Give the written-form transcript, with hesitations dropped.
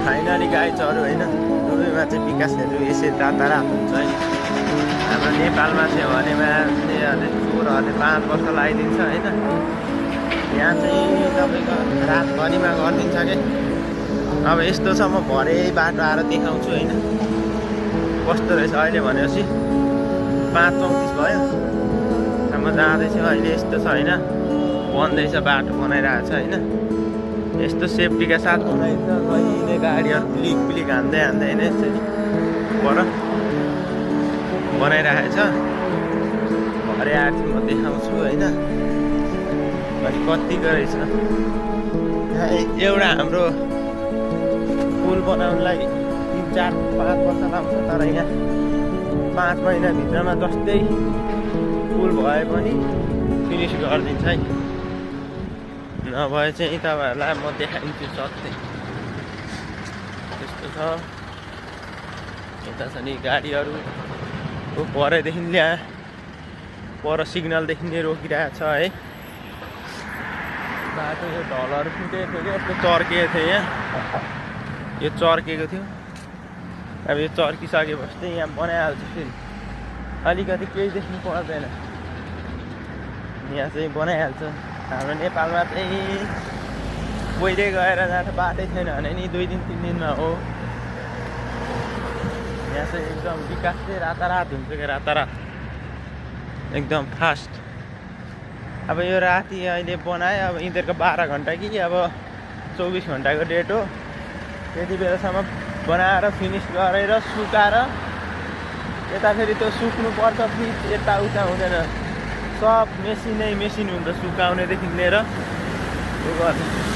Finally गाई चरो होइन दुबईमा चाहिँ विकासहरू यसरी रातारात हुन्छ है। हाम्रो नेपालमा चाहिँ भनेमा चाहिँ चोरहरूले 5 वर्ष लगाइदिन्छ होइन। यहाँ चाहिँ तपाईँको रातभरिमा गरिदिन्छ कि। अब यस्तो छ, म भरे बाटो आएर देखाउँछु होइन कस्तो रहेछ अहिले भनेपछि। 5:34 भयो, म जाँदैछु अहिले। यस्तो छ होइन, बन्दैछ बाटो, बनाइरहेको छ होइन। यस्तो सेफ्टीका साथ बनाइन्छ। कहिले गाडीहरू प्लिक हान्दै होइन यसरी पर बनाइरहेको छ। भरे आएर म देखाउँछु होइन अनि कतिको रहेछ। एउटा हाम्रो पुल बनाउनलाई 3-4-5 वर्ष लाग्छ, तर यहाँ 5 महिनाभित्रमा जस्तै पुल भए पनि फिनिस गरिदिन्छ है। नभए चाहिँ तपाईँहरूलाई म देखाइदिन्छु सत्य। त्यस्तो छ। यता छ नि गाडीहरू परेदेखि ल्या पर सिग्नलदेखि नै रोकिरहेको छ है। बाटो यो ढलहरू फुटेको थियो कि यस्तो चर्किएको थियो यहाँ, यो चर्किएको थियो। अब यो चर्किसकेपछि चाहिँ यहाँ बनाइहाल्छ फेरि, अलिकति केही देख्नु पर्दैन, यहाँ चाहिँ बनाइहाल्छ। हाम्रो नेपालमा चाहिँ पहिले गएर जाँदा बाटै छैन भने नि 2 दिन 3 दिनमा हो। यहाँ चाहिँ एकदम विकास चाहिँ रातारात हुन्छ क्या, रातारात एकदम फास्ट। अब यो राति अहिले बनायो, अब यिनीहरूको 12 घन्टा कि अब 24 घन्टाको डेट हो। त्यति बेलासम्म बनाएर फिनिस गरेर सुकाएर यता फेरि त्यो सुक्नु पर्छ, फ्रिज यताउता हुँदैन, सब मेसिन हुन्छ सुकाउनेदेखि लिएर त्यो गर्नु।